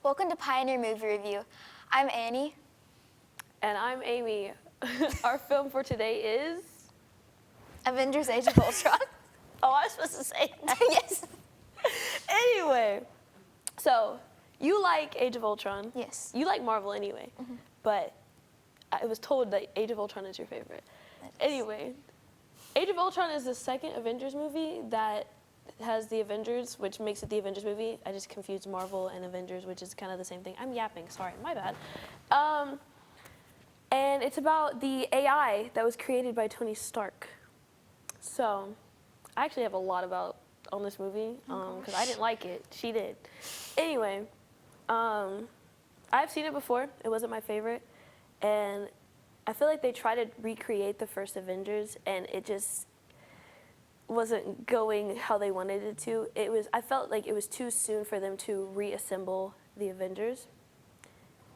Welcome to Pioneer Movie Review. I'm Annie. And I'm Aimee. Our film for today is... Avengers Age of Ultron. Oh, I was supposed to say that. Yes. Anyway, so you like Age of Ultron. Yes. You like Marvel anyway, but I was told that Age of Ultron is your favorite. Anyway, Age of Ultron is the second Avengers movie that has the Avengers, which makes it the Avengers movie. I just confused Marvel and Avengers, which is kind of the same thing. I'm yapping, sorry, my bad. And it's about the AI that was created by Tony Stark. So, I actually have a lot about on this movie, because I didn't like it. She did. Anyway, I've seen it before. It wasn't my favorite. And I feel like they tried to recreate the first Avengers, and it just wasn't going how they wanted it to. I felt like it was too soon for them to reassemble the Avengers.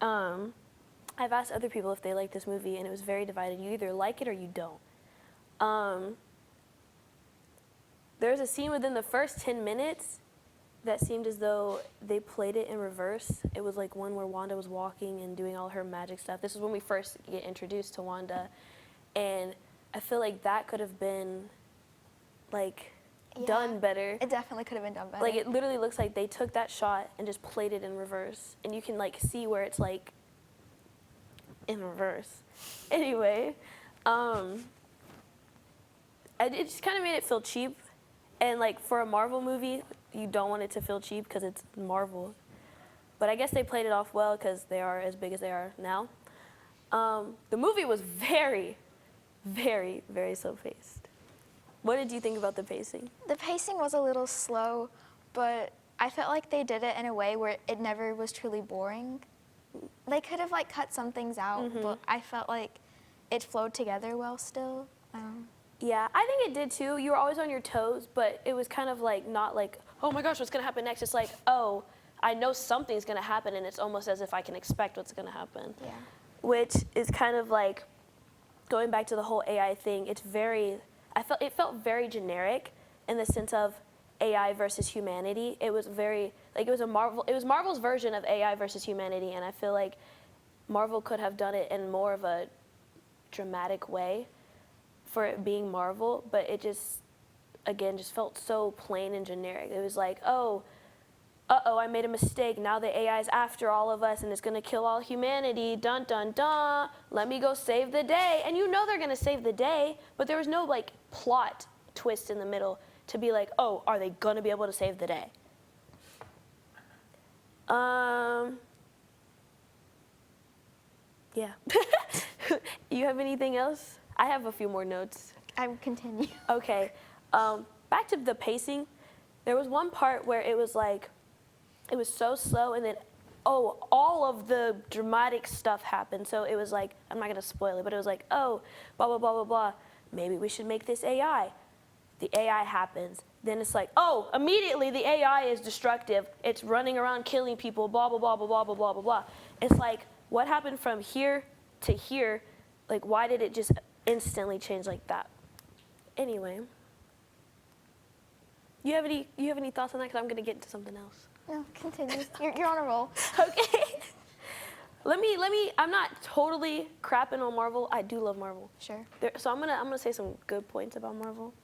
I've asked other people if they like this movie, and it was very divided. You either like it or you don't. There's a scene within the first 10 minutes that seemed as though they played it in reverse. It was like one where Wanda was walking and doing all her magic stuff. This is when we first get introduced to Wanda. And I feel like that could have been done better. It definitely could have been done better. Like, it literally looks like they took that shot and just played it in reverse. And you can see where it's in reverse. Anyway, it just kind of made it feel cheap. And for a Marvel movie, you don't want it to feel cheap because it's Marvel. But I guess they played it off well because they are as big as they are now. The movie was very, very, very slow-paced. What did you think about the pacing? The pacing was a little slow, but I felt like they did it in a way where it never was truly boring. They could have cut some things out, but I felt like it flowed together well still. Yeah, I think it did too. You were always on your toes, but it was kind of not oh my gosh, what's gonna happen next? It's oh, I know something's gonna happen, and it's almost as if I can expect what's gonna happen. Yeah. Which is kind of going back to the whole AI thing. It felt very generic in the sense of AI versus humanity. It was very it was Marvel's version of AI versus humanity, and I feel like Marvel could have done it in more of a dramatic way for it being Marvel, but it just felt so plain and generic. It was oh, uh-oh, I made a mistake. Now the AI is after all of us, and it's gonna kill all humanity. Dun, dun, dun. Let me go save the day. And you know they're gonna save the day, but there was no plot twist in the middle to be oh, are they gonna be able to save the day? Yeah. You have anything else? I have a few more notes. I would continue. Okay. Back to the pacing. There was one part where it was it was so slow, and then, all of the dramatic stuff happened. So it was I'm not going to spoil it, but it was oh, blah, blah, blah, blah, blah. Maybe we should make this AI. The AI happens. Then it's oh, immediately the AI is destructive. It's running around killing people, blah, blah, blah, blah, blah, blah, blah, blah, blah. It's what happened from here to here? Why did it just instantly change like that? Anyway, you have any thoughts on that? Because I'm going to get into something else. No, continue. You're on a roll. Okay. Let me. I'm not totally crapping on Marvel. I do love Marvel. Sure. So I'm gonna say some good points about Marvel.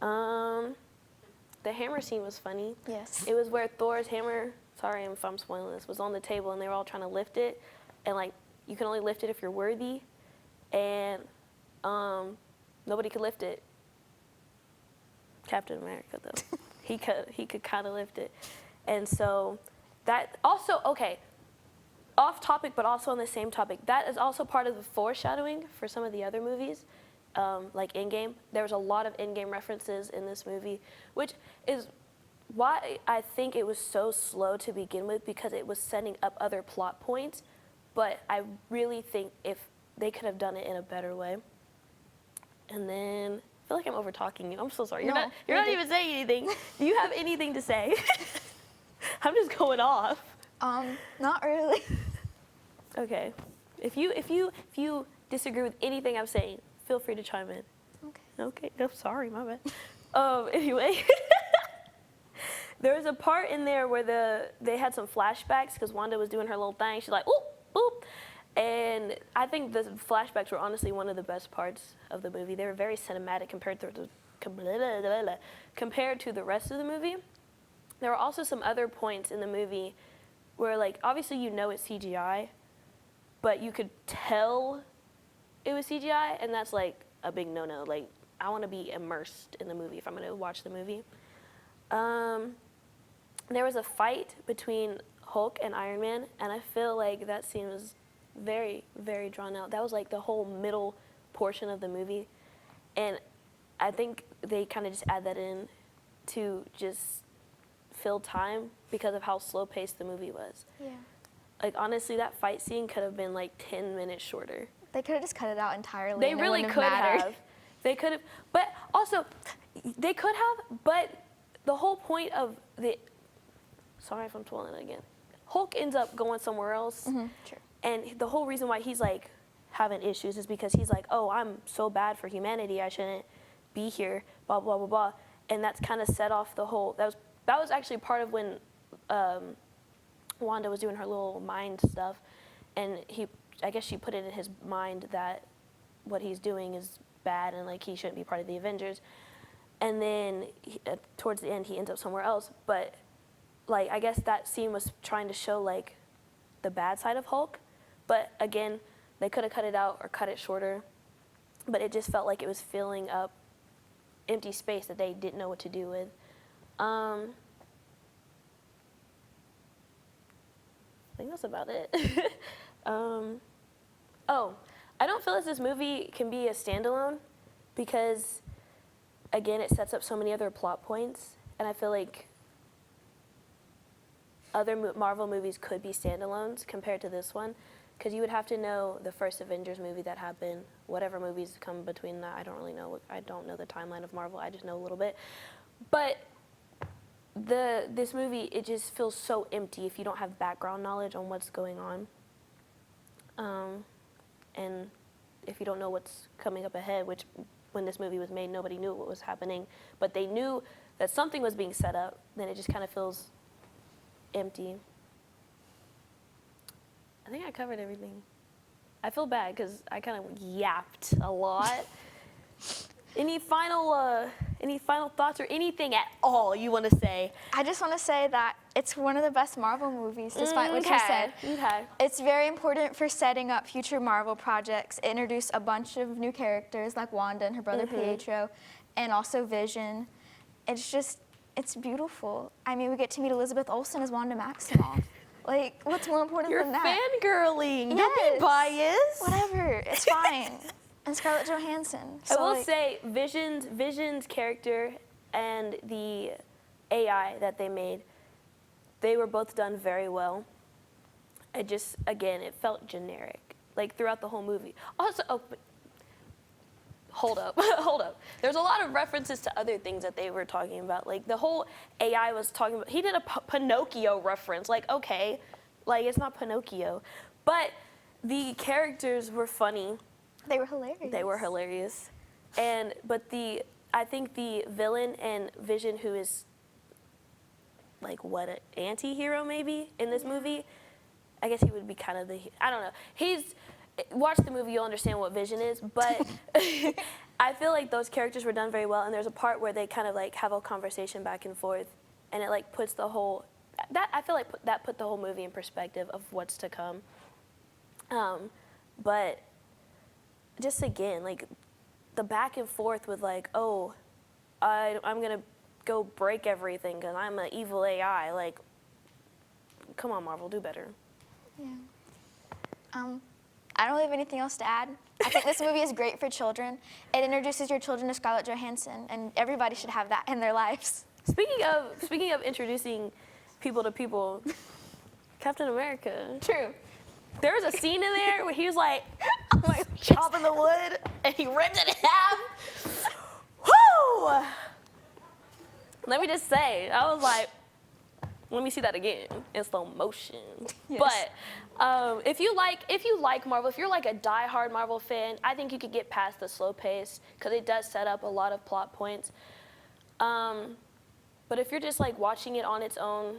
The hammer scene was funny. Yes. It was where Thor's hammer. Sorry if I'm spoiling this. Was on the table, and they were all trying to lift it, and you can only lift it if you're worthy, and nobody could lift it. Captain America though, he could kind of lift it, and so that also off topic, but also on the same topic. That is also part of the foreshadowing for some of the other movies, like Endgame. There was a lot of Endgame references in this movie, which is why I think it was so slow to begin with, because it was setting up other plot points. But I really think if they could have done it in a better way. And then I feel like I'm over talking you. I'm so sorry. You're not even saying anything. Do you have anything to say? I'm just going off. Not really. Okay. If you disagree with anything I'm saying, feel free to chime in. Okay. Okay. I'm sorry, my bad. Anyway. There was a part in there where they had some flashbacks because Wanda was doing her little thing. She's like, oop, oop. And I think the flashbacks were honestly one of the best parts of the movie. They were very cinematic compared to the rest of the movie. There were also some other points in the movie where, like, obviously you know it's CGI, but you could tell it was CGI, and that's, like, a big no-no. Like, I want to be immersed in the movie if I'm going to watch the movie. There was a fight between Hulk and Iron Man, and I feel like that scene was very, very drawn out. That was like the whole middle portion of the movie, and I think they kind of just add that in to just fill time because of how slow-paced the movie was. Yeah. Like, honestly, that fight scene could have been like 10 minutes shorter. They could have just cut it out entirely. They and it really wouldn't could mattered. have. They could have, but also, they could have, but the whole point of the, sorry if I'm twirling it again, Hulk ends up going somewhere else, Sure. and the whole reason why he's like having issues is because he's like, oh, I'm so bad for humanity, I shouldn't be here, blah, blah, blah, blah, and that's kind of set off the whole, that was actually part of when Wanda was doing her little mind stuff, and I guess she put it in his mind that what he's doing is bad and like he shouldn't be part of the Avengers. And then towards the end, he ends up somewhere else. But like, I guess that scene was trying to show like the bad side of Hulk. But again, they could have cut it out or cut it shorter. But it just felt like it was filling up empty space that they didn't know what to do with. I think that's about it. I don't feel as this movie can be a standalone because, again, it sets up so many other plot points, and I feel like other Marvel movies could be standalones compared to this one, because you would have to know the first Avengers movie that happened, whatever movies come between that. I don't really know. I don't know the timeline of Marvel. I just know a little bit. But this movie, it just feels so empty if you don't have background knowledge on what's going on. And if you don't know what's coming up ahead, which when this movie was made, nobody knew what was happening, but they knew that something was being set up, then it just kind of feels empty. I think I covered everything. I feel bad because I kind of yapped a lot. Any final thoughts or anything at all you want to say? I just want to say that it's one of the best Marvel movies, despite what you said. Okay. It's very important for setting up future Marvel projects. It introduced a bunch of new characters like Wanda and her brother Pietro, and also Vision. It's beautiful. I mean, we get to meet Elizabeth Olsen as Wanda Maximoff. Like, what's more important You're than that? fangirling. Yes. Don't be biased. Whatever, it's fine. And Scarlett Johansson. I will say Vision's character and the AI that they made, they were both done very well. It just, again, it felt generic, like throughout the whole movie. Also, hold up. There's a lot of references to other things that they were talking about. Like the whole AI was talking about, he did a Pinocchio reference. Like, okay, like it's not Pinocchio. But the characters were funny. They were hilarious. They were hilarious. But I think the villain and Vision, who is like what, an anti-hero maybe in this movie, I guess he would be kind of I don't know. Watch the movie, you'll understand what Vision is, but I feel like those characters were done very well, and there's a part where they kind of like have a conversation back and forth, and it like puts the whole, I feel like that put the whole movie in perspective of what's to come. But just again, like the back and forth with like, oh, I'm gonna go break everything because I'm an evil AI. Like, come on, Marvel, do better. Yeah. I don't really have anything else to add. I think this movie is great for children. It introduces your children to Scarlett Johansson, and everybody should have that in their lives. Speaking of introducing people to people, Captain America. True. There was a scene in there where he was like chopping the wood and he ripped it in half. Woo! Let me just say, I was like, let me see that again in slow motion. Yes. But if you like Marvel, if you're like a diehard Marvel fan, I think you could get past the slow pace because it does set up a lot of plot points. But But if you're just like watching it on its own,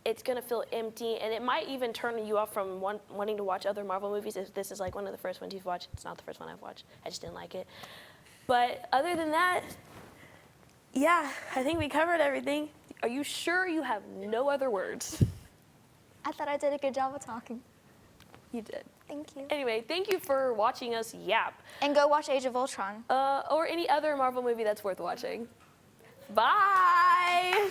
it's gonna feel empty, and it might even turn you off from wanting to watch other Marvel movies if this is like one of the first ones you've watched. It's not the first one I've watched. I just didn't like it. But other than that, yeah, I think we covered everything. Are you sure you have no other words? I thought I did a good job of talking. You did. Thank you. Anyway, thank you for watching us yap. And go watch Age of Ultron. Or any other Marvel movie that's worth watching. Bye!